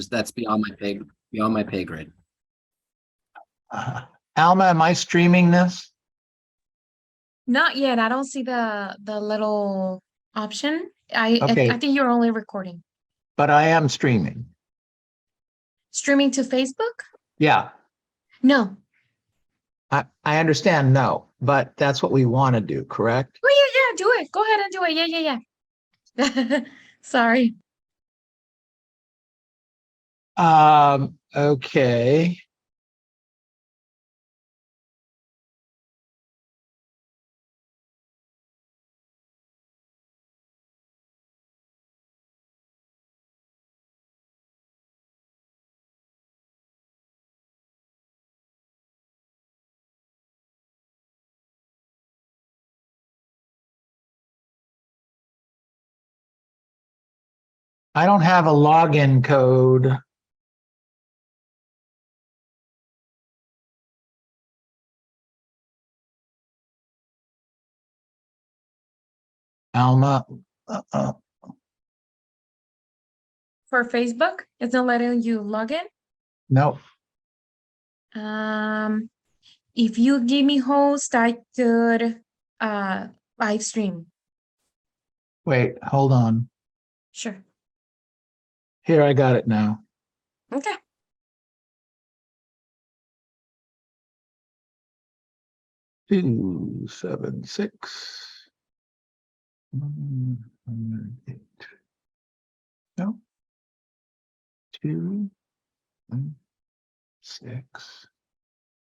That's beyond my pay grade. Alma, am I streaming this? Not yet. I don't see the little option. Okay. I think you're only recording. But I am streaming. Streaming to Facebook? Yeah, No. I understand. No, but that's what we want to do, correct? Oh yeah, do it. Go ahead and do it. Yeah. Sorry. Okay. I don't have a login code. Alma, For Facebook, it's not letting you log in. no. If you give me host, I could live stream. Wait, hold on. Sure. Here, I got it now. Okay. Two, 7, 6. No. 2, 6.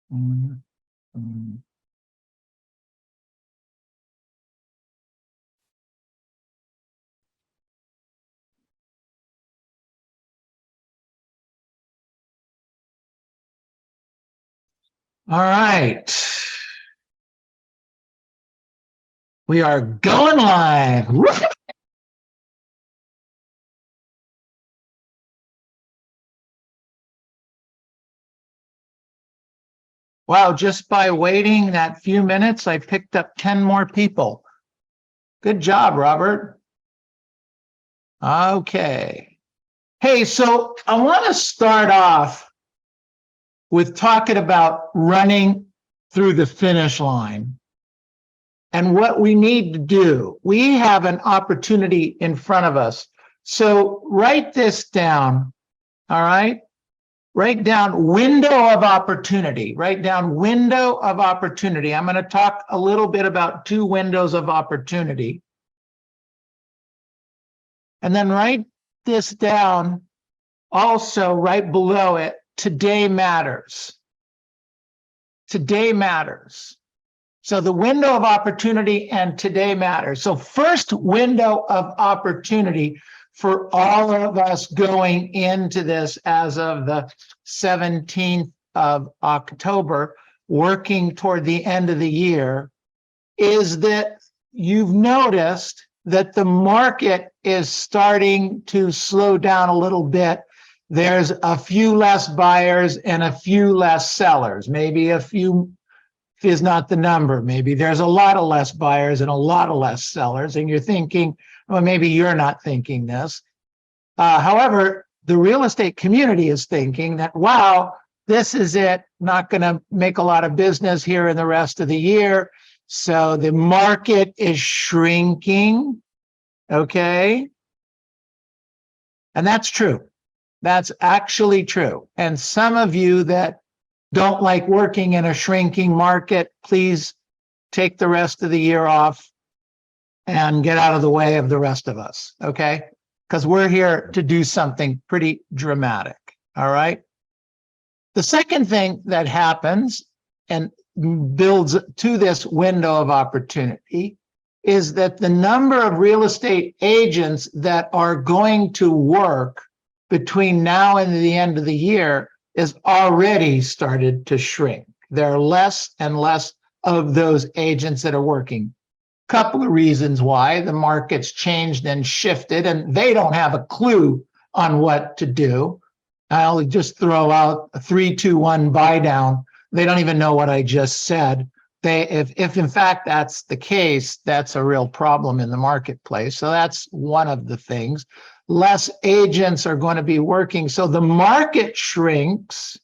1. All right. We are going live. Wow, just by waiting that few minutes, I picked up 10 more people. Good job, Robert. Okay. Hey, so I want to start off with talking about running through the finish line and what we need to do. We have an opportunity in front of us. So write this down, all right? Write down window of opportunity. Write down window of opportunity. I'm going to talk a little bit about 2 windows of opportunity. And then write this down also right below it. Today matters. Today matters. So the window of opportunity and today matters. So first window of opportunity for all of us going into this as of the 17th of October, working toward the end of the year, is that you've noticed that the market is starting to slow down a little bit. There's a few less buyers and a few less sellers. Maybe a few is not the number. Maybe there's a lot of less buyers and a lot of less sellers. And you're thinking, well, maybe you're not thinking this. However, the real estate community is thinking that, wow, this is it. Not going to make a lot of business here in the rest of the year. So the market is shrinking. Okay. And that's true. That's actually true. And some of you that don't like working in a shrinking market, please take the rest of the year off and get out of the way of the rest of us, okay? Because we're here to do something pretty dramatic, all right? The second thing that happens and builds to this window of opportunity is that the number of real estate agents that are going to work between now and the end of the year is already started to shrink. There are less and less of those agents that are working. Couple of reasons why. The market's changed and shifted, and they don't have a clue on what to do. I'll just throw out a 3, 2, 1 buy down. They don't even know what I just said. if in fact that's the case, that's a real problem in the marketplace. So that's one of the things. Less agents are going to be working. So the market shrinks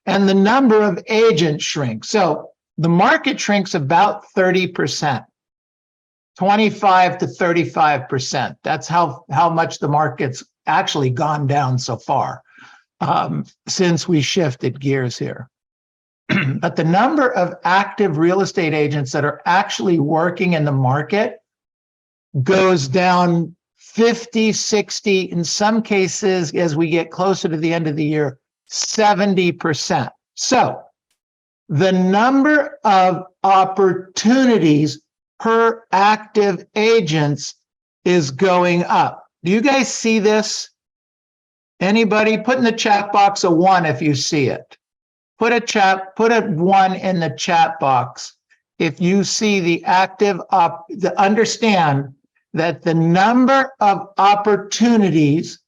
and the number of agents shrinks. So the market shrinks about 30%, 25 to 35%. That's how much the market's actually gone down so far since we shifted gears here. But the number of active real estate agents that are actually working in the market goes down 50, 60, in some cases, as we get closer to the end of the year, 70%. So the number of opportunities per active agents is going up. Do you guys see this? Anybody? Put in the chat box a 1 if you see it. Put a 1 in the chat box if you see the active understand that the number of opportunities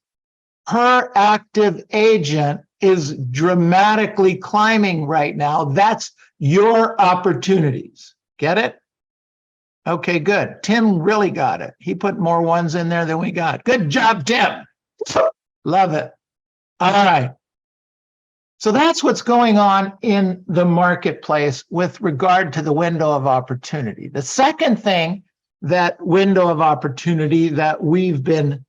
per active agent is dramatically climbing right now. That's your opportunities. Get it? Okay, good. Tim really got it. He put more 1s in there than we got. Good job, Tim. Love it. All right. So that's what's going on in the marketplace with regard to the window of opportunity. The second thing, that window of opportunity that we've been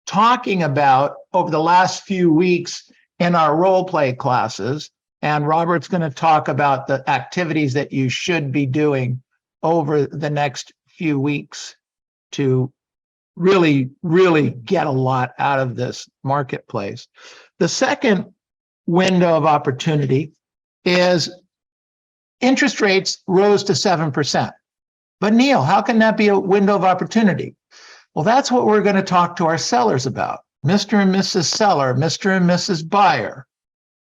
talking about over the last few weeks in our role play classes, and Robert's going to talk about the activities that you should be doing over the next few weeks to really, really get a lot out of this marketplace. The second window of opportunity is interest rates rose to 7%. But Neil, how can that be a window of opportunity? Well, that's what we're going to talk to our sellers about. Mr. and Mrs. Seller, Mr. and Mrs. Buyer.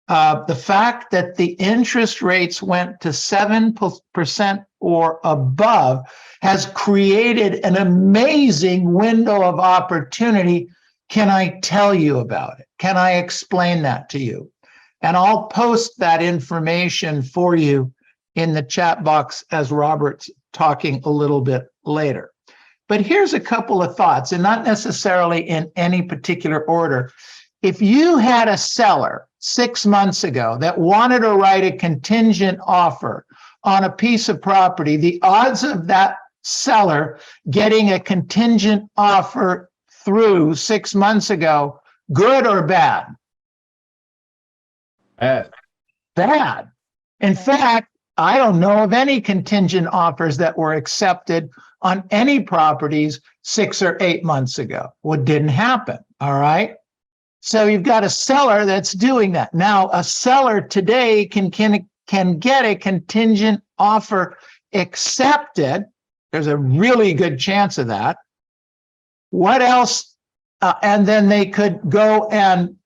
The fact that the interest rates went to 7% or above has created an amazing window of opportunity. Can I tell you about it? Can I explain that to you? And I'll post that information for you in the chat box as Robert's talking a little bit later. But here's a couple of thoughts, and not necessarily in any particular order. If you had a seller 6 months ago that wanted to write a contingent offer on a piece of property, the odds of that seller getting a contingent offer through 6 months ago, good or bad? Bad. In fact, I don't know of any contingent offers that were accepted on any properties 6 or 8 months ago. What didn't happen? All right. So you've got a seller that's doing that. Now, a seller today can get a contingent offer accepted. There's a really good chance of that. What else? And then they could go and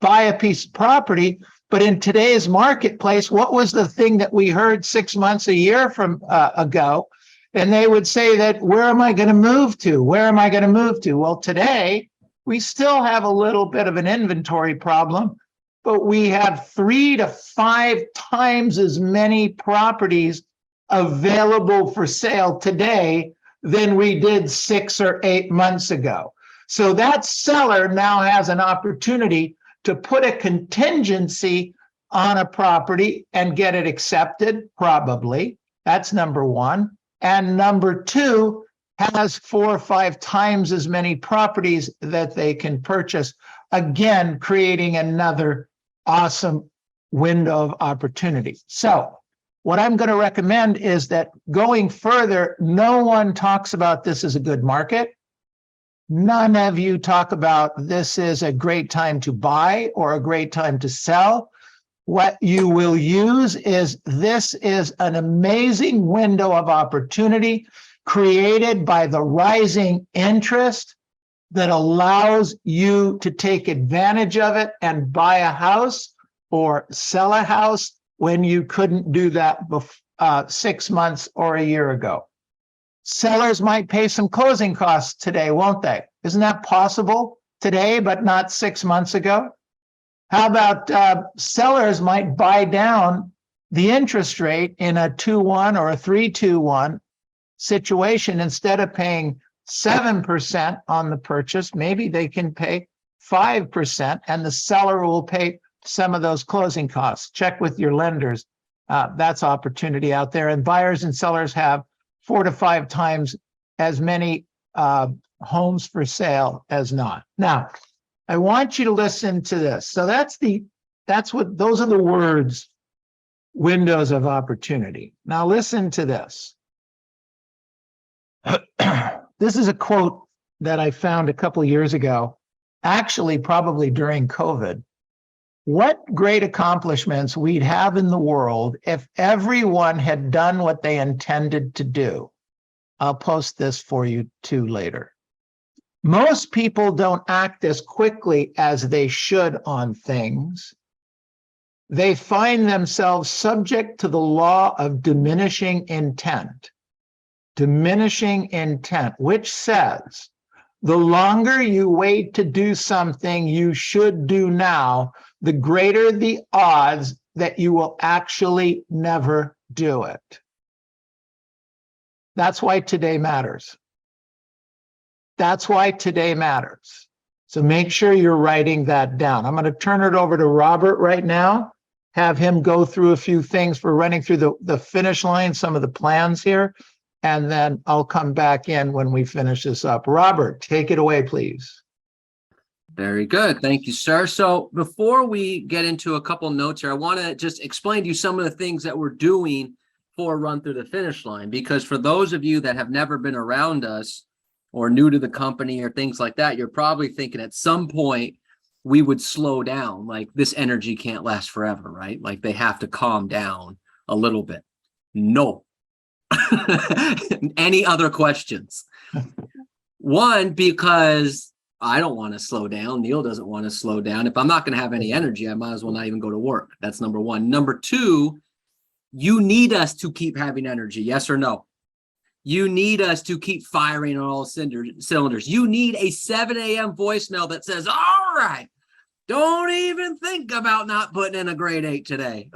buy a piece of property. But in today's marketplace, what was the thing that we heard 6 months, a year from ago? And they would say that, where am I going to move to? Where am I going to move to? Well, today, we still have a little bit of an inventory problem, but we have 3 to 5 times as many properties available for sale today than we did 6 or 8 months ago. So that seller now has an opportunity to put a contingency on a property and get it accepted, probably. That's number one. And number two, has 4 or 5 times as many properties that they can purchase, again, creating another awesome window of opportunity. So what I'm going to recommend is that going further, no one talks about this as a good market. None of you talk about this is a great time to buy or a great time to sell. What you will use is this is an amazing window of opportunity created by the rising interest that allows you to take advantage of it and buy a house or sell a house when you couldn't do that 6 months or a year ago. Sellers might pay some closing costs today, won't they? Isn't that possible today, but not 6 months ago? How about sellers might buy down the interest rate in a 2-1 or a 3-2-1 situation, instead of paying 7% on the purchase, maybe they can pay 5% and the seller will pay some of those closing costs. Check with your lenders. That's opportunity out there. And buyers and sellers have 4 to 5 times as many homes for sale as not. Now, I want you to listen to this. So those are the words, windows of opportunity. Now listen to this. This is a quote that I found a couple of years ago, actually probably during COVID. What great accomplishments we'd have in the world if everyone had done what they intended to do. I'll post this for you too later. Most people don't act as quickly as they should on things. They find themselves subject to the law of diminishing intent. Diminishing intent, which says the longer you wait to do something you should do now, the greater the odds that you will actually never do it. That's why today matters. That's why today matters. So make sure you're writing that down. I'm going to turn it over to Robert right now, have him go through a few things for running through the finish line, some of the plans here, and then I'll come back in when we finish this up. Robert, take it away, please. Very good. Thank you, sir. So before we get into a couple notes here, I want to just explain to you some of the things that we're doing for Run Through the Finish Line, because for those of you that have never been around us or new to the company or things like that, you're probably thinking at some point we would slow down. Like, this energy can't last forever, right? Like, they have to calm down a little bit. No. Any other questions? One, because I don't want to slow down. Neil doesn't want to slow down. If I'm not going to have any energy, I might as well not even go to work. That's number one. Number two, you need us to keep having energy. Yes or no? You need us to keep firing on all cylinders. You need a 7 a.m. voicemail that says, all right, don't even think about not putting in a grade 8 today.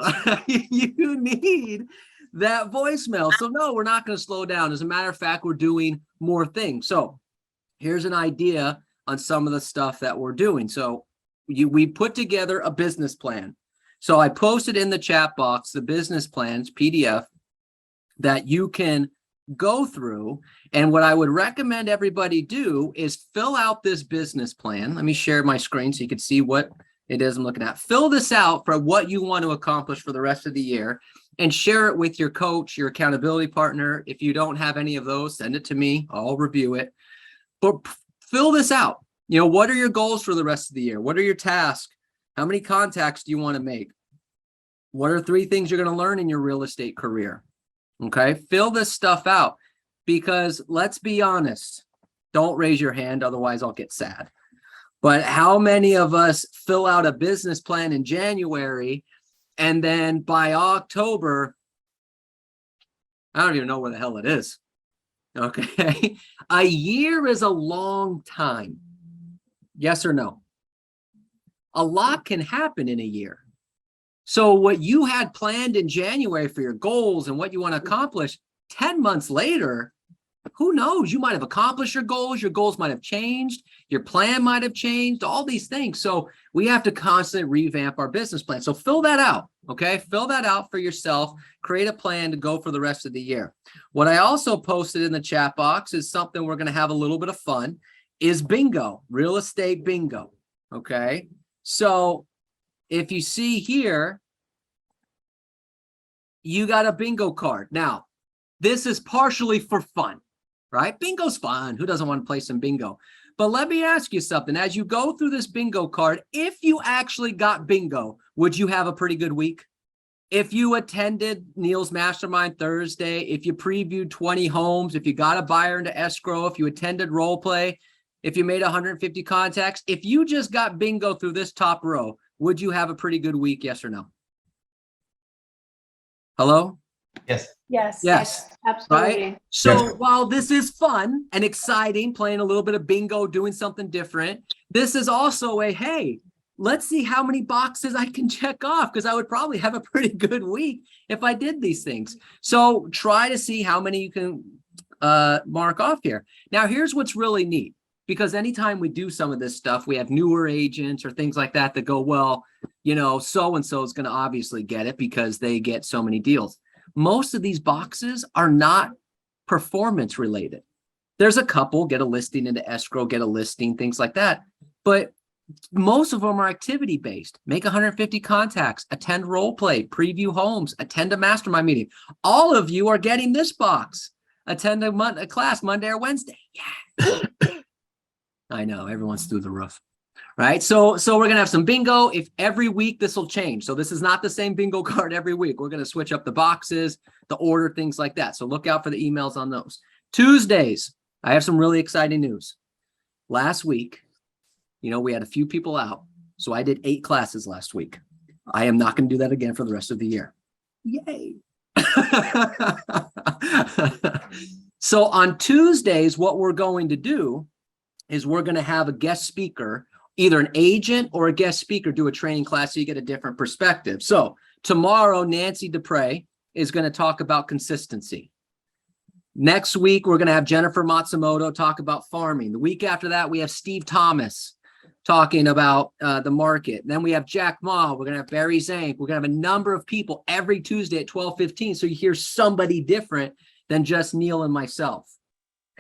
You need that voicemail. So no, we're not going to slow down. As a matter of fact, we're doing more things. So here's an idea on some of the stuff that we're doing. So we put together a business plan. So I posted in the chat box the business plans PDF that you can go through. And what I would recommend everybody do is fill out this business plan. Let me share my screen so you can see what it is I'm looking at. Fill this out for what you want to accomplish for the rest of the year and share it with your coach, your accountability partner. If you don't have any of those, send it to me. I'll review it. But fill this out. You know, what are your goals for the rest of the year? What are your tasks? How many contacts do you want to make? What are 3 things you're going to learn in your real estate career? Okay, fill this stuff out, because let's be honest, don't raise your hand, otherwise I'll get sad. But how many of us fill out a business plan in January and then by October, I don't even know where the hell it is. Okay, a year is a long time. Yes or no? A lot can happen in a year. So what you had planned in January for your goals and what you want to accomplish 10 months later, who knows? You might have accomplished your goals might have changed, your plan might have changed, all these things. So we have to constantly revamp our business plan. So fill that out, okay? Fill that out for yourself, create a plan to go for the rest of the year. What I also posted in the chat box is something we're going to have a little bit of fun, is bingo, real estate bingo, okay? So if you see here, you got a bingo card. Now, this is partially for fun, right? Bingo's fun. Who doesn't want to play some bingo? But let me ask you something. As you go through this bingo card, if you actually got bingo, would you have a pretty good week? If you attended Neil's Mastermind Thursday, if you previewed 20 homes, if you got a buyer into escrow, if you attended role play, if you made 150 contacts, if you just got bingo through this top row, would you have a pretty good week? Yes or no? Hello? Yes. Yes. Yes. Absolutely. Right? So Yes. while this is fun and exciting, playing a little bit of bingo, doing something different, this is also a, hey, let's see how many boxes I can check off, because I would probably have a pretty good week if I did these things. So try to see how many you can mark off here. Now, here's what's really neat, because anytime we do some of this stuff, we have newer agents or things like that that go, well, you know, so-and-so is going to obviously get it because they get so many deals. Most of these boxes are not performance related. There's a couple, get a listing into escrow, get a listing, things like that. But most of them are activity based. Make 150 contacts, attend role play, preview homes, attend a mastermind meeting. All of you are getting this box. Attend a class Monday or Wednesday. Yeah. I know, everyone's through the roof. Right. So we're going to have some bingo. If every week this will change. So this is not the same bingo card every week. We're going to switch up the boxes, the order, things like that. So look out for the emails on those. Tuesdays, I have some really exciting news. Last week, you know, we had a few people out. So I did 8 classes last week. I am not going to do that again for the rest of the year. Yay. So on Tuesdays, what we're going to do is we're going to have a guest speaker, either an agent or a guest speaker, do a training class so you get a different perspective. So tomorrow, Nancy Dupre is going to talk about consistency. Next week, we're going to have Jennifer Matsumoto talk about farming. The week after that, we have Steve Thomas talking about the market. Then we have Jack Ma. We're going to have Barry Zank. We're going to have a number of people every Tuesday at 12:15. So you hear somebody different than just Neil and myself.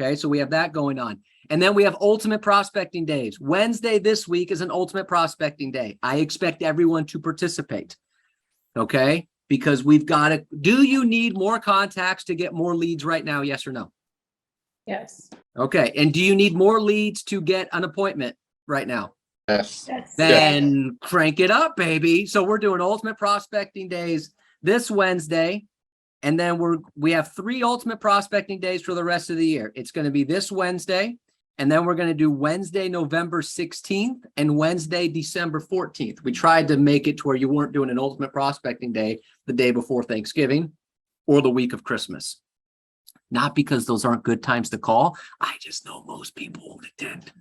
Okay, so we have that going on. And then we have ultimate prospecting days. Wednesday this week is an ultimate prospecting day. I expect everyone to participate. Okay, because we've got to, do you need more contacts to get more leads right now? Yes or no? Yes. Okay, and do you need more leads to get an appointment right now? Yes. Yes. Then crank it up, baby. So we're doing ultimate prospecting days this Wednesday. And then we have 3 ultimate prospecting days for the rest of the year. It's going to be this Wednesday. And then we're going to do Wednesday, November 16th and Wednesday, December 14th. We tried to make it to where you weren't doing an ultimate prospecting day the day before Thanksgiving or the week of Christmas. Not because those aren't good times to call. I just know most people won't attend.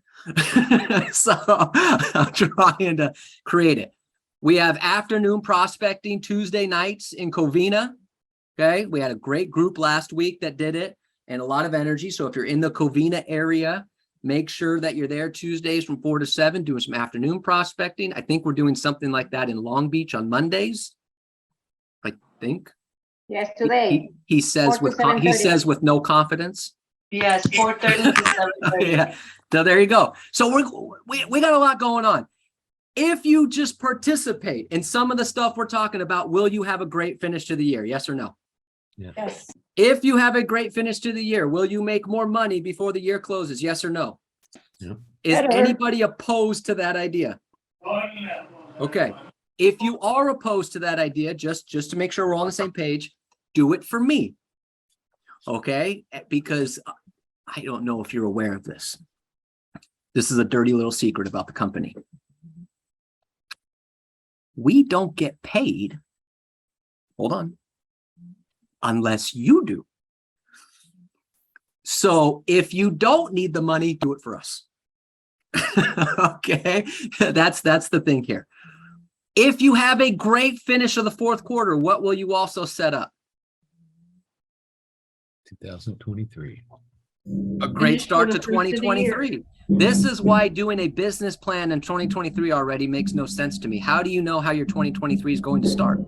So I'm trying to create it. We have afternoon prospecting Tuesday nights in Covina. Okay. We had a great group last week that did it and a lot of energy. So if you're in the Covina area, make sure that you're there Tuesdays from 4 to 7 doing some afternoon prospecting. I think we're doing something like that in Long Beach on Mondays. I think. Yes, today. He says 4 to he 7:30. says with no confidence. Yes, 4:30 to 7:30. Yeah. So there you go. So we got a lot going on. If you just participate in some of the stuff we're talking about, will you have a great finish to the year? Yes or no? Yes. If you have a great finish to the year, will you make more money before the year closes? Yes or no? Yeah. Is Better. anybody opposed to that idea? Okay. If you are opposed to that idea, just to make sure we're all on the same page, do it for me. Okay? Because I don't know if you're aware of this. This is a dirty little secret about the company. We don't get paid. Hold on. Unless you do. So if you don't need the money, do it for us. Okay, that's the thing here. If you have a great finish of the 4th quarter, what will you also set up? 2023. A great Finish start for to the first of the year. 2023. This is why doing a business plan in 2023 already makes no sense to me. How do you know how your 2023 is going to start?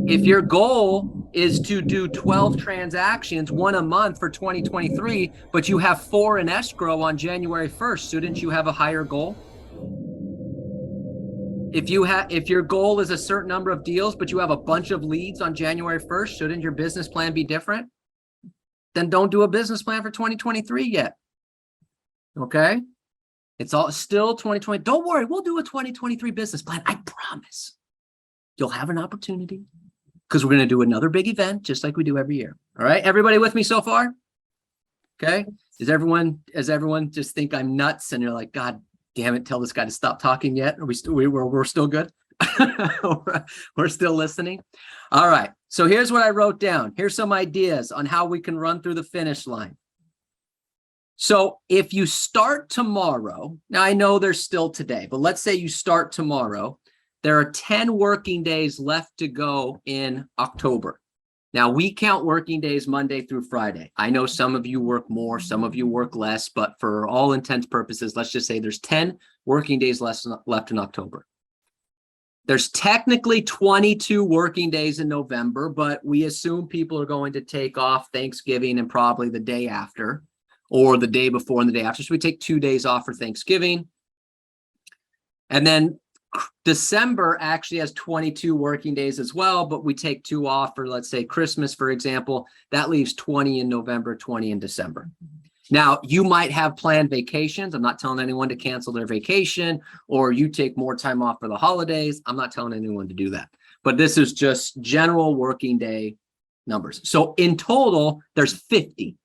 If your goal is to do 12 transactions, 1 a month for 2023, but you have 4 in escrow on January 1st, shouldn't you have a higher goal? If your goal is a certain number of deals, but you have a bunch of leads on January 1st, shouldn't your business plan be different? Then don't do a business plan for 2023 yet. Okay? It's all still 2020. Don't worry, we'll do a 2023 business plan. I promise. You'll have an opportunity because we're going to do another big event just like we do every year. All right, everybody with me so far? Okay. Does everyone just think I'm nuts and you're like, God damn it, tell this guy to stop talking yet? Are we're still good? We're still listening. All right. So here's what I wrote down. Here's some ideas on how we can run through the finish line. So if you start tomorrow, now I know there's still today, but let's say you start tomorrow, there are 10 working days left to go in October. Now we count working days Monday through Friday. I know some of you work more, some of you work less, but for all intents purposes, let's just say there's 10 working days left in October. There's technically 22 working days in November, but we assume people are going to take off Thanksgiving and probably the day after, or the day before and the day after. So we take 2 days off for Thanksgiving. And then December actually has 22 working days as well, but we take 2 off for, let's say, Christmas, for example. That leaves 20 in November, 20 in December. Now, you might have planned vacations. I'm not telling anyone to cancel their vacation, or you take more time off for the holidays. I'm not telling anyone to do that. But this is just general working day numbers. So in total, there's 50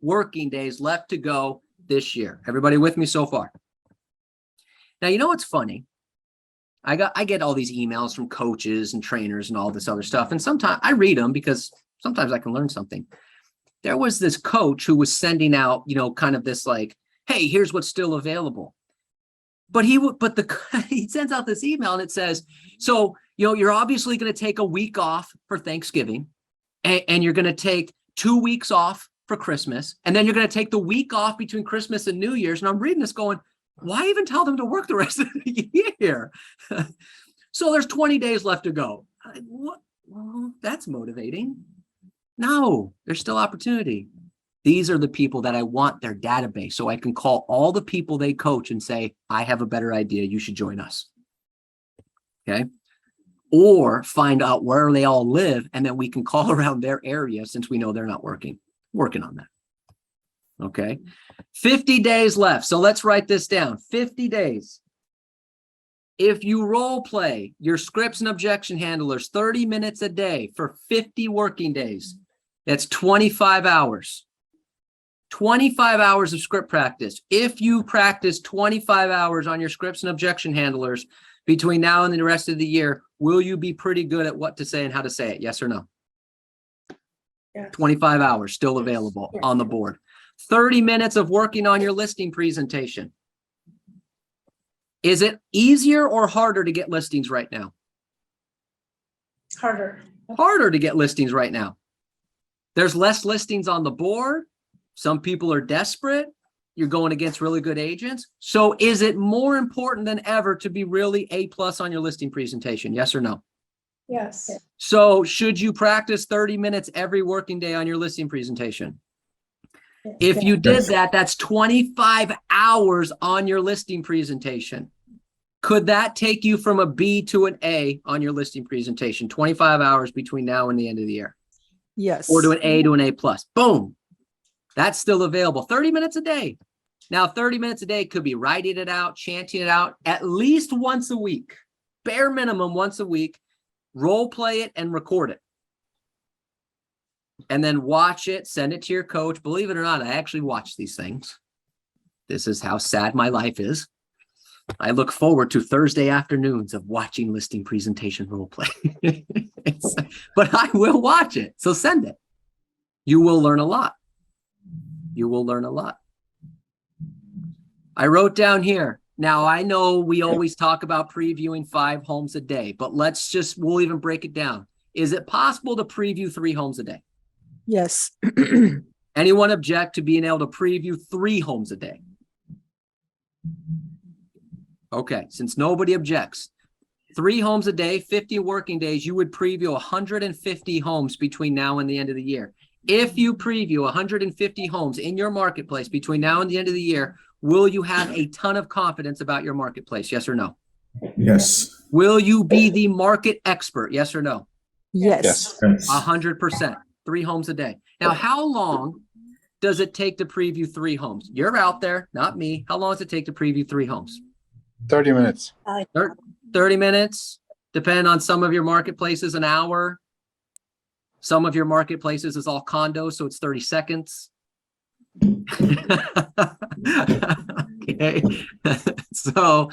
working days left to go this year. Everybody with me so far? Now, you know what's funny? I get all these emails from coaches and trainers and all this other stuff. And sometimes I read them because sometimes I can learn something. There was this coach who was sending out, kind of this like, hey, here's what's still available. But he sends out this email and it says, so, you're obviously going to take a week off for Thanksgiving, and you're going to take 2 weeks off for Christmas. And then you're going to take the week off between Christmas and New Year's. And I'm reading this going, why even tell them to work the rest of the year? So there's 20 days left to go. What? Well, that's motivating. No, there's still opportunity. These are the people that I want their database, so I can call all the people they coach and say, I have a better idea. You should join us. Okay. Or find out where they all live, and then we can call around their area since we know they're not working on that. Okay. 50 days left. So let's write this down. 50 days. If you role play your scripts and objection handlers 30 minutes a day for 50 working days, that's 25 hours. 25 hours of script practice. If you practice 25 hours on your scripts and objection handlers between now and the rest of the year, will you be pretty good at what to say and how to say it? Yes or no? Yes. 25 hours still available on the board. 30 minutes of working on your listing presentation. Is it easier or harder to get listings right now? Harder. Harder to get listings right now. There's less listings on the board. Some people are desperate. You're going against really good agents. So is it more important than ever to be really A+ on your listing presentation? Yes or no? Yes. So should you practice 30 minutes every working day on your listing presentation? If you did that, that's 25 hours on your listing presentation. Could that take you from a B to an A on your listing presentation? 25 hours between now and the end of the year. Yes. Or to an A to an A+. Boom. That's still available. 30 minutes a day. Now, 30 minutes a day could be writing it out, chanting it out at least once a week. Bare minimum once a week. Role play it and record it. And then watch it, send it to your coach. Believe it or not, I actually watch these things. This is how sad my life is. I look forward to Thursday afternoons of watching listing presentation role play. But I will watch it. So send it. You will learn a lot. You will learn a lot. I wrote down here. Now, I know we always talk about previewing 5 homes a day, but we'll even break it down. Is it possible to preview 3 homes a day? Yes. Anyone object to being able to preview 3 homes a day? Okay, since nobody objects, 3 homes a day, 50 working days, you would preview 150 homes between now and the end of the year. If you preview 150 homes in your marketplace between now and the end of the year, will you have a ton of confidence about your marketplace? Yes or no? Yes. Will you be the market expert? Yes or no? Yes. 100%. 3 homes a day. Now, how long does it take to preview 3 homes? You're out there, not me. How long does it take to preview 3 homes? 30 minutes. 30 minutes, depending on some of your marketplaces, an hour. Some of your marketplaces is all condos, so it's 30 seconds. Okay. So,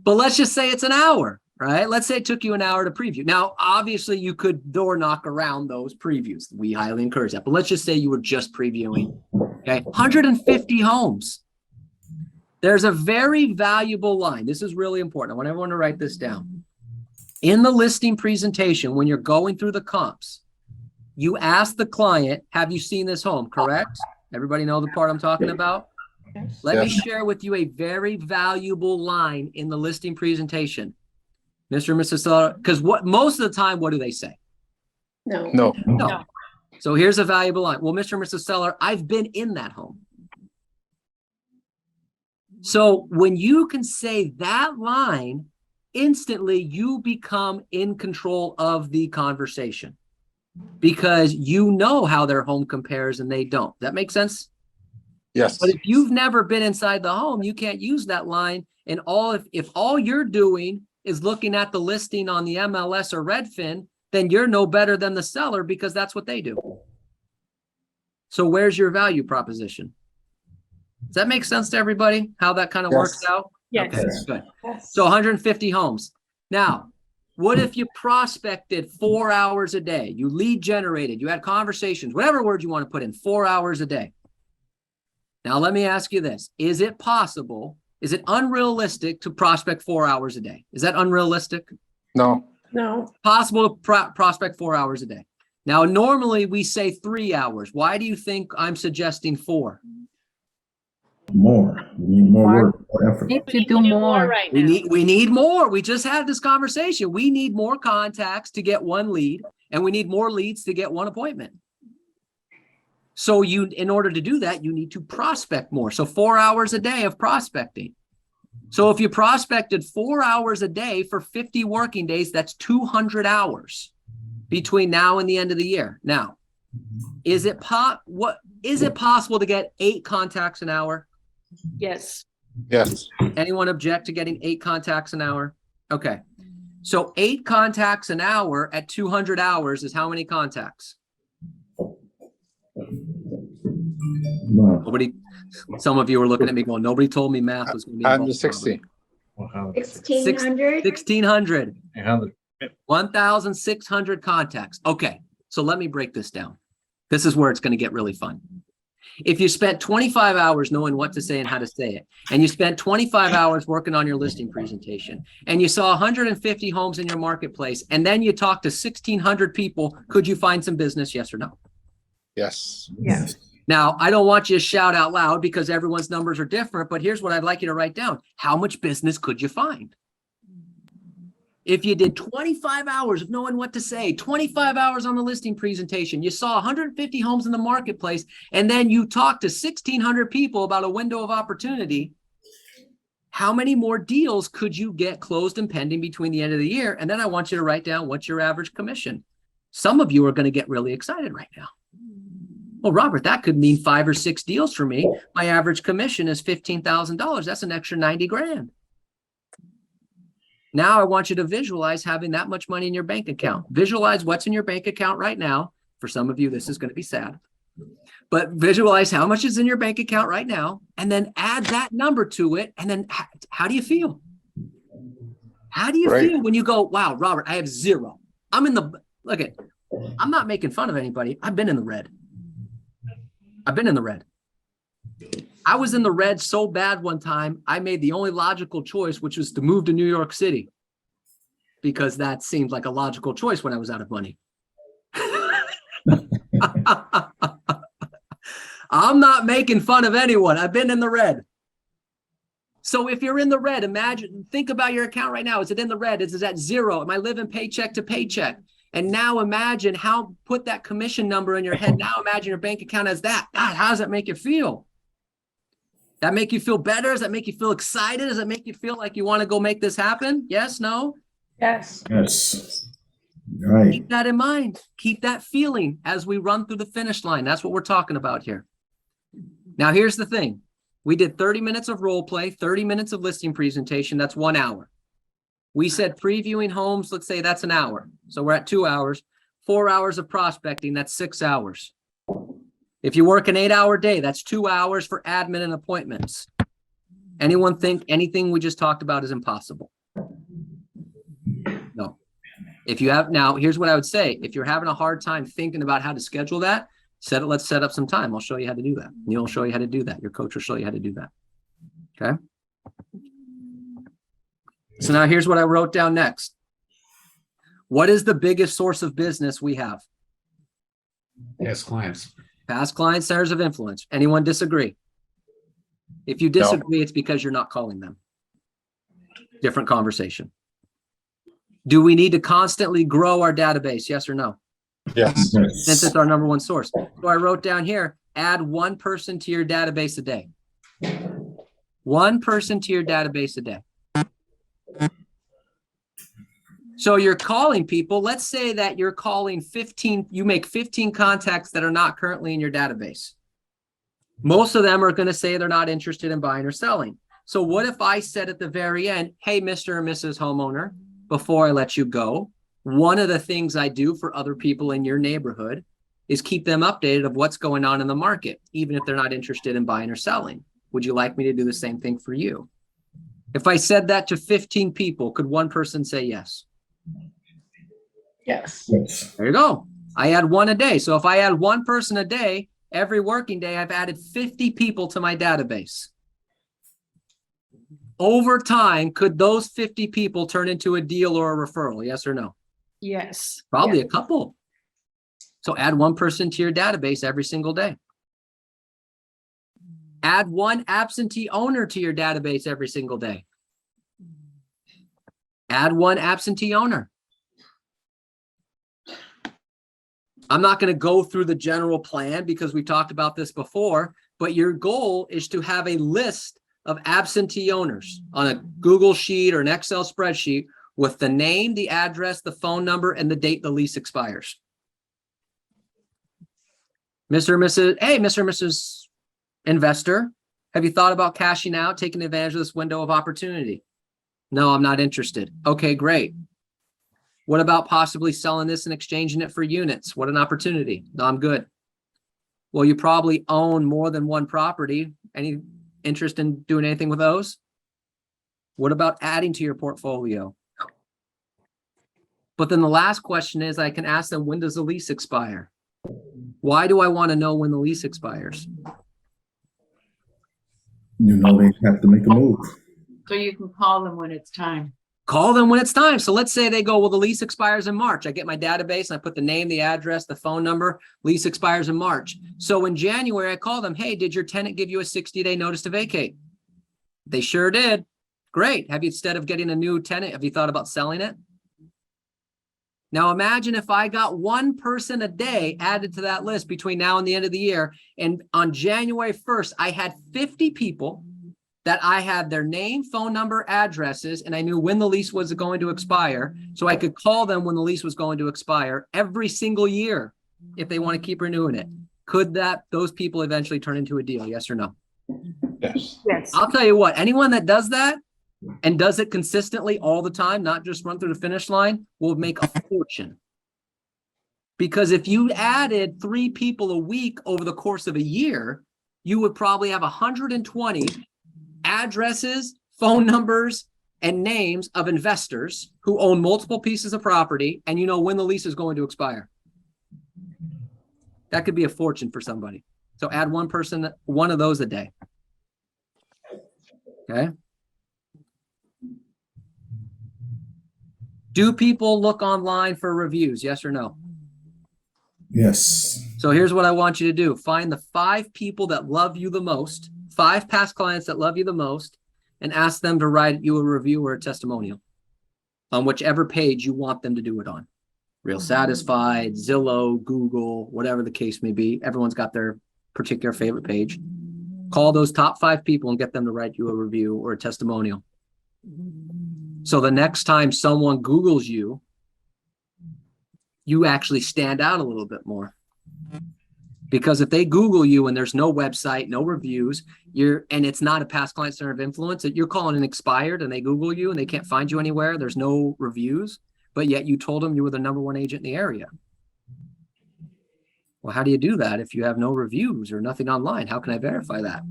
but let's just say it's an hour, right? Let's say it took you an hour to preview. Now, obviously, you could door knock around those previews. We highly encourage that. But let's just say you were just previewing Okay, 150 homes. There's a very valuable line. This is really important. I want everyone to write this down. In the listing presentation, when you're going through the comps, you ask the client, have you seen this home, correct? Everybody know the part I'm talking about? Yes. Let me Yes. share with you a very valuable line in the listing presentation. Mr. and Mrs. Seller, because most of the time, what do they say? No. No. No. So here's a valuable line. Well, Mr. and Mrs. Seller, I've been in that home. So when you can say that line, instantly you become in control of the conversation because you know how their home compares and they don't. That make sense? Yes. But if you've never been inside the home, you can't use that line. And if all you're doing is looking at the listing on the MLS or Redfin, then you're no better than the seller because that's what they do. So where's your value proposition? Does that make sense to everybody? How that kind of works Yes. out? Yes. Okay, good. Yes. So 150 homes. Now, what if you prospected 4 hours a day? You lead generated, you had conversations, whatever word you want to put in, 4 hours a day. Now, let me ask you this. Is it possible, is it unrealistic to prospect 4 hours a day? Is that unrealistic? No. No. Possible to prospect 4 hours a day. Now, normally we say 3 hours. Why do you think I'm suggesting 4? More. We need more work, more effort. Need to do more. We need more. We just had this conversation. We need more contacts to get one lead, and we need more leads to get one appointment. So in order to do that, you need to prospect more. So 4 hours a day of prospecting. So if you prospected 4 hours a day for 50 working days, that's 200 hours between now and the end of the year. Now, is it possible to get 8 contacts an hour? Yes. Yes. Anyone object to getting 8 contacts an hour? Okay. So 8 contacts an hour at 200 hours is how many contacts? No. Nobody, some of you were looking at me going, nobody told me math was going to be involved. 160. 1,600. 1,600. 1,600 contacts. Okay. So let me break this down. This is where it's going to get really fun. If you spent 25 hours knowing what to say and how to say it, and you spent 25 hours working on your listing presentation, and you saw 150 homes in your marketplace, and then you talked to 1,600 people, could you find some business? Yes or no? Yes. Yes. Now, I don't want you to shout out loud because everyone's numbers are different, but here's what I'd like you to write down. How much business could you find? If you did 25 hours of knowing what to say, 25 hours on the listing presentation, you saw 150 homes in the marketplace, and then you talked to 1,600 people about a window of opportunity, how many more deals could you get closed and pending between the end of the year? And then I want you to write down what's your average commission. Some of you are going to get really excited right now. Well, Robert, that could mean 5 or 6 deals for me. My average commission is $15,000. That's an extra 90 grand. Now I want you to visualize having that much money in your bank account. Visualize what's in your bank account right now. For some of you, this is going to be sad. But visualize how much is in your bank account right now, and then add that number to it. And then how do you feel? How do you feel when you go, wow, Robert, I have 0. I'm in the, look at, I'm not making fun of anybody. I've been in the red. I've been in the red. I was in the red so bad one time, I made the only logical choice, which was to move to New York City, because that seemed like a logical choice when I was out of money. I'm not making fun of anyone. I've been in the red. So if you're in the red, think about your account right now. Is it in the red? Is it at 0? Am I living paycheck to paycheck? And now imagine put that commission number in your head. Now imagine your bank account as that. God, how does that make you feel? That make you feel better? Does that make you feel excited? Does that make you feel like you want to go make this happen? Yes, no? Yes. Yes. Right. Keep that in mind. Keep that feeling as we run through the finish line. That's what we're talking about here. Now, here's the thing. We did 30 minutes of role play, 30 minutes of listing presentation. That's 1 hour. We said previewing homes, let's say that's an hour. So we're at 2 hours. 4 hours of prospecting, that's 6 hours. If you work an 8-hour day, that's 2 hours for admin and appointments. Anyone think anything we just talked about is impossible? No. If you have, now here's what I would say. If you're having a hard time thinking about how to schedule that, Let's set up some time. I'll show you how to do that. Neil will show you how to do that. Your coach will show you how to do that. Okay. So now here's what I wrote down next. What is the biggest source of business we have? Yes, clients. Past client centers of influence. Anyone disagree? If you disagree, it's because you're not calling them. Different conversation. Do we need to constantly grow our database? Yes or no? Yes. Since it's our number one source. So I wrote down here, add one person to your database a day. One person to your database a day. So you're calling people. Let's say that you're calling 15, you make 15 contacts that are not currently in your database. Most of them are going to say they're not interested in buying or selling. So what if I said at the very end, hey, Mr. or Mrs. Homeowner, before I let you go, one of the things I do for other people in your neighborhood is keep them updated of what's going on in the market, even if they're not interested in buying or selling. Would you like me to do the same thing for you? If I said that to 15 people, could one person say yes? Yes. Yes. There you go. I add one a day. So if I add one person a day, every working day, I've added 50 people to my database. Over time, could those 50 people turn into a deal or a referral? Yes or no? Yes. Probably a couple. So add one person to your database every single day. Add one absentee owner to your database every single day. Add one absentee owner. I'm not going to go through the general plan because we talked about this before, but your goal is to have a list of absentee owners on a Google sheet or an Excel spreadsheet with the name, the address, the phone number, and the date the lease expires. Mr. and Mrs. Hey, Mr. and Mrs. Investor, have you thought about cashing out, taking advantage of this window of opportunity? No, I'm not interested. Okay, great. What about possibly selling this and exchanging it for units? What an opportunity. No, I'm good. Well, you probably own more than one property. Any interest in doing anything with those? What about adding to your portfolio? But then the last question is, I can ask them, when does the lease expire? Why do I want to know when the lease expires? You know they have to make a move. So you can call them when it's time. Call them when it's time. So let's say they go, well, the lease expires in March. I get my database and I put the name, the address, the phone number, lease expires in March. So in January, I call them, hey, did your tenant give you a 60-day notice to vacate? They sure did. Great. Have you, instead of getting a new tenant, have you thought about selling it? Now imagine if I got one person a day added to that list between now and the end of the year. And on January 1st, I had 50 people that I had their name, phone number, addresses, and I knew when the lease was going to expire. So I could call them when the lease was going to expire every single year if they want to keep renewing it. Could those people eventually turn into a deal? Yes or no? Yes. Yes. I'll tell you what, anyone that does that and does it consistently all the time, not just run through the finish line, will make a fortune. Because if you added 3 people a week over the course of a year, you would probably have 120 addresses, phone numbers, and names of investors who own multiple pieces of property, and you know when the lease is going to expire. That could be a fortune for somebody. So add one person, one of those a day. Okay. Do people look online for reviews? Yes or no? Yes. So here's what I want you to do. Find the 5 people that love you the most, 5 past clients that love you the most, and ask them to write you a review or a testimonial on whichever page you want them to do it on. Real Satisfied, Zillow, Google, whatever the case may be. Everyone's got their particular favorite page. Call those top 5 people and get them to write you a review or a testimonial. So the next time someone Googles you, you actually stand out a little bit more. Because if they Google you and there's no website, no reviews, and it's not a past client center of influence, that you're calling an expired and they Google you and they can't find you anywhere, there's no reviews, but yet you told them you were the #1 agent in the area. Well, how do you do that if you have no reviews or nothing online? How can I verify that?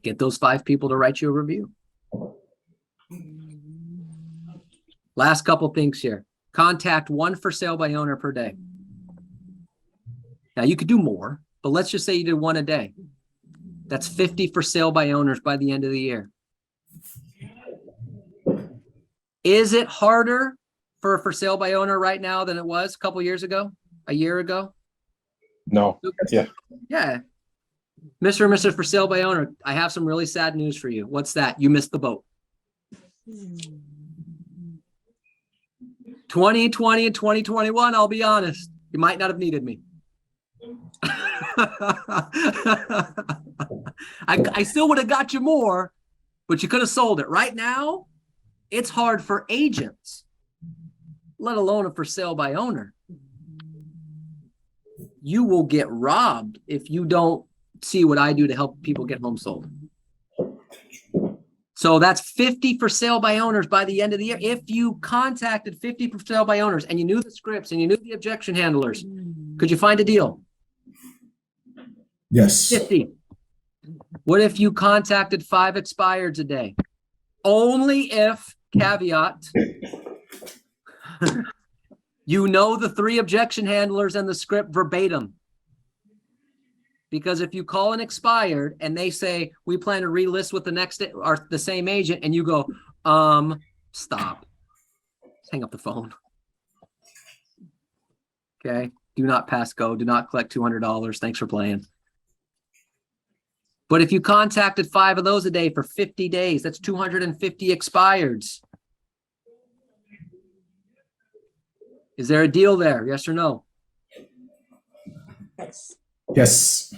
Get those 5 people to write you a review. Last couple things here. Contact 1 for sale by owner per day. Now you could do more, but let's just say you did one a day. That's 50 for sale by owners by the end of the year. Is it harder for sale by owner right now than it was a couple years ago, a year ago? No. Yeah. Yeah. Mr. and Mrs. for sale by owner, I have some really sad news for you. What's that? You missed the boat. 2020 and 2021, I'll be honest, you might not have needed me. I still would have got you more, but you could have sold it. Right now, it's hard for agents, let alone a for sale by owner. You will get robbed if you don't see what I do to help people get homes sold. So that's 50 for sale by owners by the end of the year. If you contacted 50 for sale by owners and you knew the scripts and you knew the objection handlers, could you find a deal? Yes. 50. What if you contacted 5 expireds a day? Only if, caveat, you know the 3 objection handlers and the script verbatim. Because if you call an expired and they say, we plan to relist with the next or the same agent, and you go, stop. Just hang up the phone. Okay. Do not pass go. Do not collect $200. Thanks for playing. But if you contacted 5 of those a day for 50 days, that's 250 expireds. Is there a deal there? Yes or no? Yes.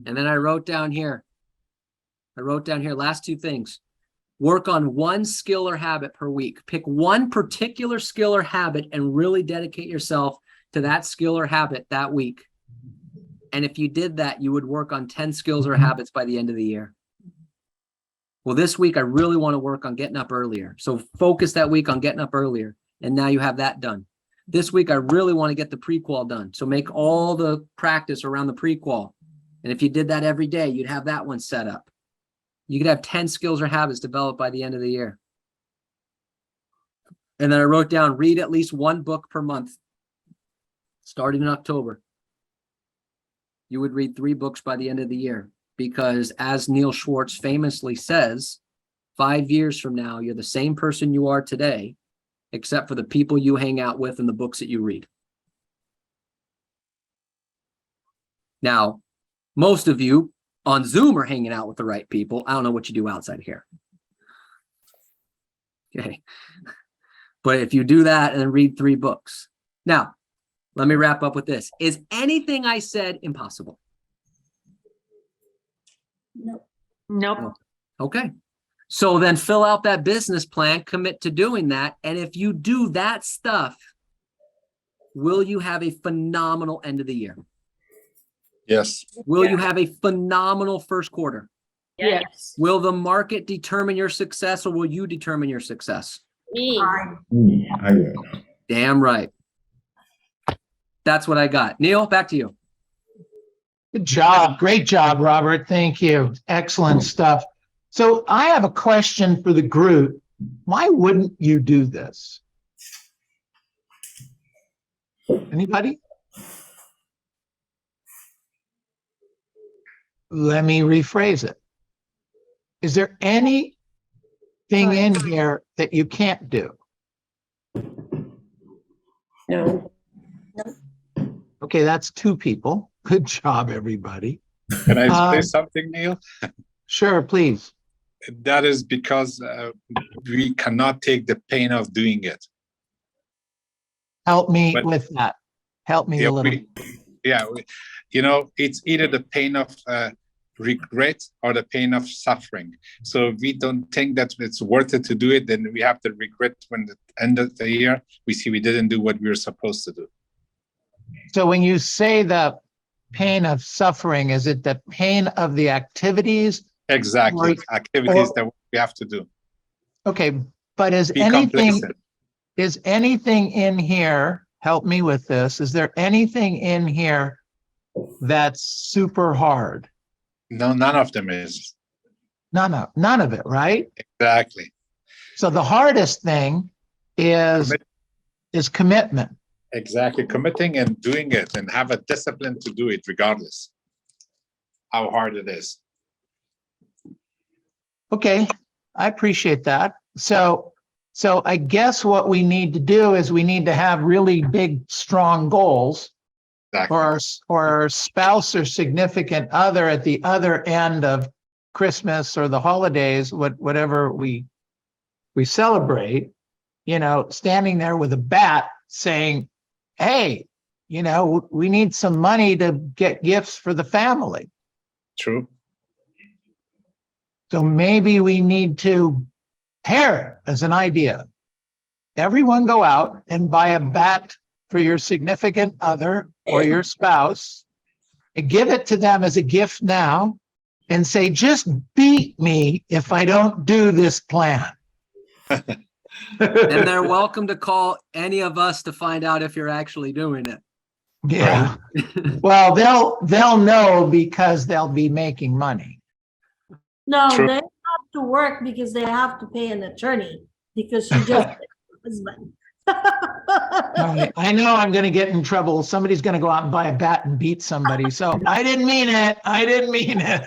And then I wrote down here, last 2 things. Work on one skill or habit per week. Pick one particular skill or habit and really dedicate yourself to that skill or habit that week. And if you did that, you would work on 10 skills or habits by the end of the year. Well, this week, I really want to work on getting up earlier. So focus that week on getting up earlier. And now you have that done. This week, I really want to get the pre-qual done. So make all the practice around the pre-qual. And if you did that every day, you'd have that one set up. You could have 10 skills or habits developed by the end of the year. And then I wrote down, read at least 1 book per month, starting in October. You would read 3 books by the end of the year. Because as Neil Schwartz famously says, 5 years from now, you're the same person you are today, except for the people you hang out with and the books that you read. Now, most of you on Zoom are hanging out with the right people. I don't know what you do outside here. Okay. But if you do that and then read 3 books. Now, let me wrap up with this. Is anything I said impossible? Nope. Okay. So then fill out that business plan, commit to doing that. And if you do that stuff, will you have a phenomenal end of the year? Yes. Will you have a phenomenal first quarter? Yes. Will the market determine your success or will you determine your success? Mm. I will. Damn right. That's what I got. Neil, back to you. Good job. Great job, Robert. Thank you. Excellent stuff. So I have a question for the group. Why wouldn't you do this? Anybody? Let me rephrase it. Is there anything in here that you can't do? No. Okay, that's 2 people. Good job, everybody. Can I say something, Neil? Sure, please. That is because we cannot take the pain of doing it. Help me But- with that. Help me a little. It's either the pain of regret or the pain of suffering. So if we don't think that it's worth it to do it, then we have the regret when the end of the year, we see we didn't do what we were supposed to do. So when you say the pain of suffering, is it the pain of the activities? Exactly. Or- Activities that we have to do. Okay, but is Be anything complacent. in here, help me with this, is there anything in here that's super hard? No, none of them is. None of it, right? Exactly. So the hardest thing is commitment. Exactly, committing and doing it, and have a discipline to do it regardless how hard it is. Okay, I appreciate that. So I guess what we need to do is we need to have really big, strong goals Exactly. for our spouse or significant other at the other end of Christmas or the holidays, whatever we celebrate, standing there with a bat saying, hey, we need some money to get gifts for the family. True. So maybe we need to pair as an idea. Everyone go out and buy a bat for your significant other or your spouse and give it to them as a gift now and say, just beat me if I don't do this plan. And they're welcome to call any of us to find out if you're actually doing it. Yeah. Well, they'll know because they'll be making money. No, True. they have to work because they have to pay an attorney because she just husband. I know I'm going to get in trouble. Somebody's going to go out and buy a bat and beat somebody. So I didn't mean it. I didn't mean it.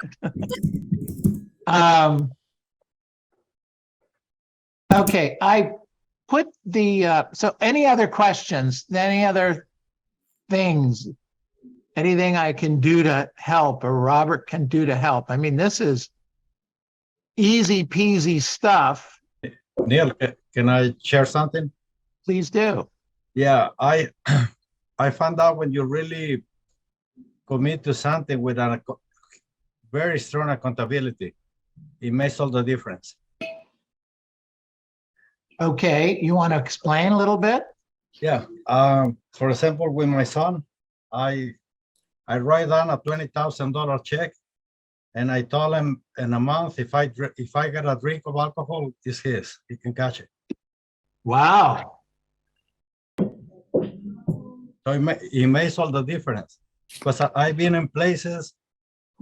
Okay, I put so any other questions, any other things, anything I can do to help or Robert can do to help? I mean, this is easy peasy stuff. Neil, can I share something? Please do. Yeah, I found out when you really commit to something with a very strong accountability, it makes all the difference. Okay, you want to explain a little bit? Yeah. For example, with my son, I write down a $20,000 check, and I told him in a month if I get a drink of alcohol, it's his. He can catch it. Wow. So it makes all the difference. Because I've been in places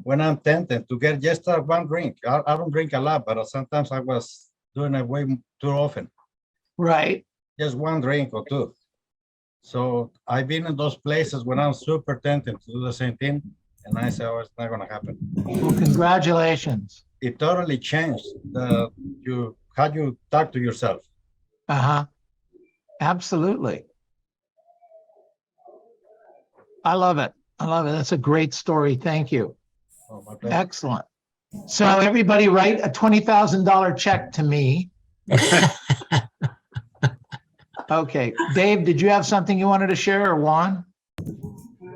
when I'm tempted to get just one drink. I don't drink a lot, but sometimes I was doing it way too often. Right. Just one drink or two. So I've been in those places when I'm super tempted to do the same thing, and I say, oh, it's not going to happen. Well, congratulations. It totally changed how you talk to yourself. Uh-huh. Absolutely. I love it. I love it. That's a great story. Thank you. Oh, my pleasure. Excellent. So everybody write a $20,000 check to me. Okay. Dave, did you have something you wanted to share, or Juan?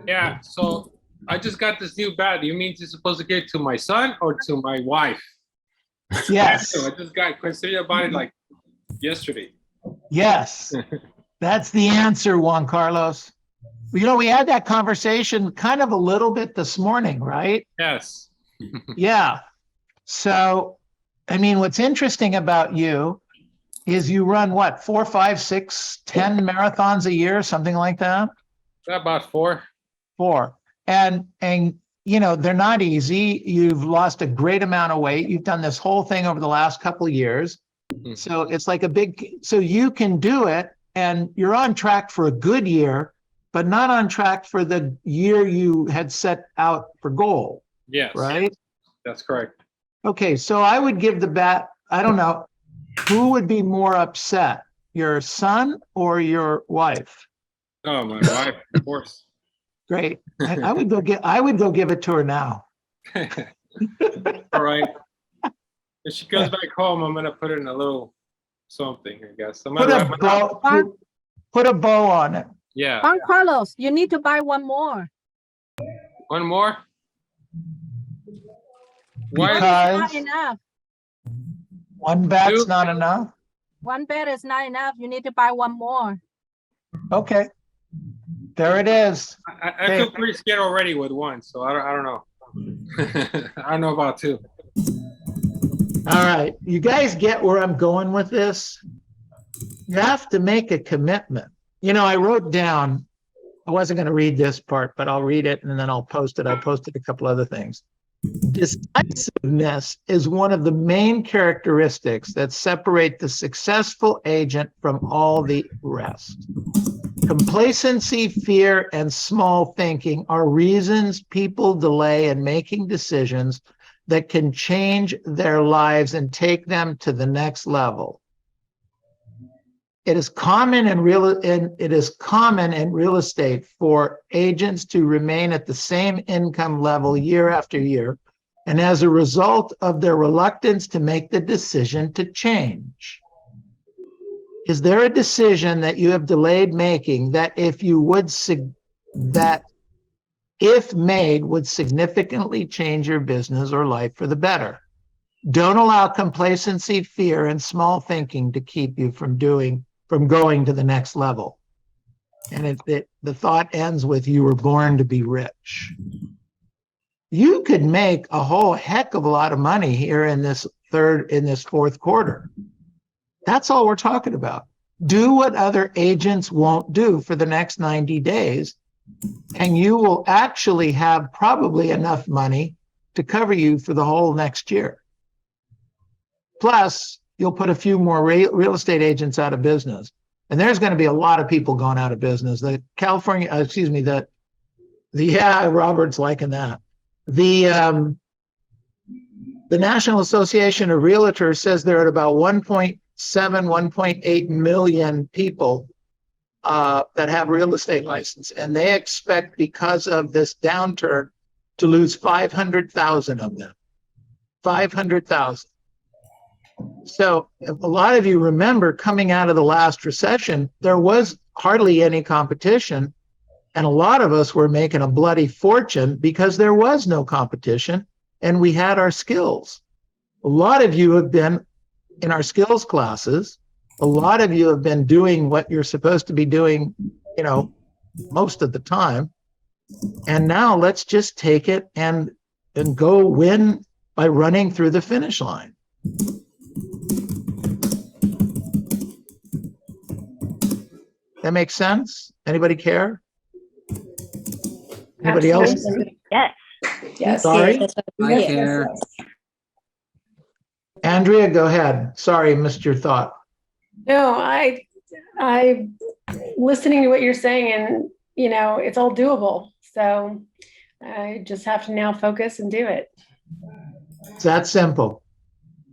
Yeah, so I just got this new bat. You mean it's supposed to give it to my son or to my wife? Yes. I just got considered about it like yesterday. Yes. That's the answer, Juan Carlos. We had that conversation kind of a little bit this morning, right? Yes. Yeah. So, I mean, what's interesting about you is you run what, 4, 5, 6, 10 marathons a year, something like that? About 4. 4. And they're not easy. You've lost a great amount of weight. You've done this whole thing over the last couple of years. So it's like so you can do it, and you're on track for a good year, but not on track for the year you had set out for goal. Yes. Right? That's correct. Okay, so I would give the bat, I don't know, who would be more upset, your son or your wife? Oh, my wife, of course. Great. I would go give it to her now. All right. If she comes back home, I'm gonna put it in a little something, I guess. I'm Put gonna a wrap it up. bow, put a bow on it. Yeah. Juan Carlos, you need to buy one more. One more? Why? Because Not enough. one bat's Two. not enough. One bed is not enough. You need to buy one more. Okay. There it is. I feel pretty scared already with one, so I don't know. I don't know about 2. All right. You guys get where I'm going with this? You have to make a commitment. I wrote down, I wasn't going to read this part, but I'll read it and then I'll post it. I posted a couple other things. Decisiveness is one of the main characteristics that separate the successful agent from all the rest. Complacency, fear, and small thinking are reasons people delay in making decisions that can change their lives and take them to the next level. It is common in real estate for agents to remain at the same income level year after year, and as a result of their reluctance to make the decision to change. Is there a decision that you have delayed making that if made would significantly change your business or life for the better? Don't allow complacency, fear, and small thinking to keep you from going to the next level. And the thought ends with, you were born to be rich. You could make a whole heck of a lot of money here in this fourth quarter. That's all we're talking about. Do what other agents won't do for the next 90 days, and you will actually have probably enough money to cover you for the whole next year. Plus, you'll put a few more real estate agents out of business. And there's going to be a lot of people going out of business. Robert's liking that. The National Association of Realtors says they're at about 1.7, 1.8 million people that have real estate license. And they expect, because of this downturn, to lose 500,000 of them. 500,000. So a lot of you remember, coming out of the last recession, there was hardly any competition. And a lot of us were making a bloody fortune because there was no competition and we had our skills. A lot of you have been in our skills classes. A lot of you have been doing what you're supposed to be doing, most of the time. And now let's just take it and go win by running through the finish line. That makes sense? Anybody care? Anybody else? Yes. Yes. Sorry? I care. Andrea, go ahead. Sorry, missed your thought. No, I listening to what you're saying, and it's all doable. So I just have to now focus and do it. It's that simple.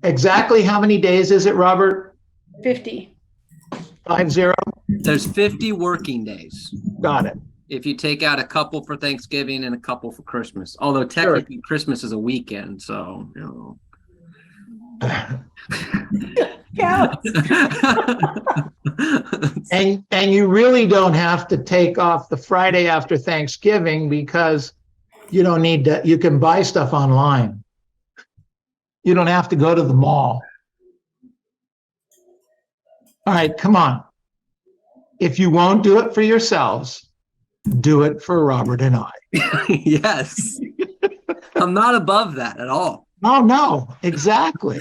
Exactly how many days is it, Robert? 50. 50? There's 50 working days. Got it. If you take out a couple for Thanksgiving and a couple for Christmas, although technically Christmas is a weekend, so And you really don't have to take off the Friday after Thanksgiving, because you don't need to. You can buy stuff online. You don't have to go to the mall. All right, come on. If you won't do it for yourselves, do it for Robert and I. Yes. I'm not above that at all. Oh, no, exactly.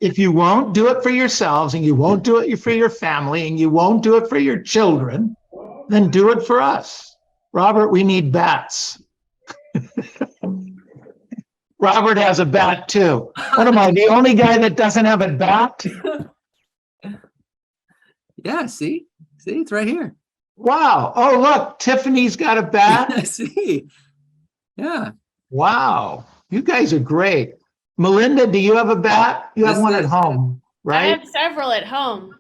If you won't do it for yourselves, and you won't do it for your family, and you won't do it for your children, then do it for us. Robert, we need bats. Robert has a bat too. What am I, the only guy that doesn't have a bat? Yeah, see, it's right here. Wow. Oh, look, Tiffany's got a bat. See, yeah. Wow, you guys are great. Melinda, do you have a bat? You have one at home, I right? have several at home.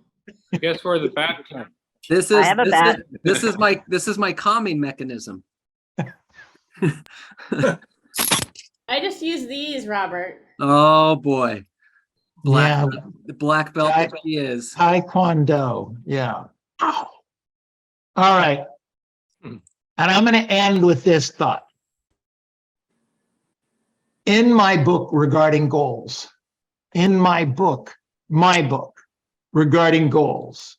Guess where the bat came? This is my calming mechanism. I just use these, Robert. Oh boy. Yeah. The black belt that he is. Taekwondo. Yeah. Ow. All right. And I'm going to end with this thought. In my book regarding goals, my book regarding goals,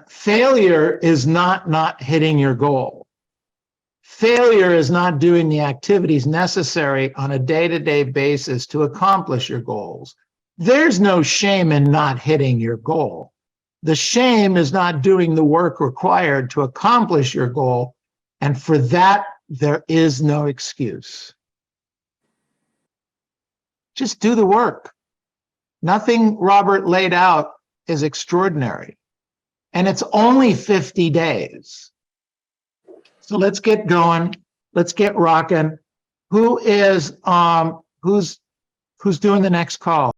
failure is not hitting your goal. Failure is not doing the activities necessary on a day-to-day basis to accomplish your goals. There's no shame in not hitting your goal. The shame is not doing the work required to accomplish your goal, and for that, there is no excuse. Just do the work. Nothing Robert laid out is extraordinary. And it's only 50 days. So let's get going. Let's get rocking. Who's doing the next call?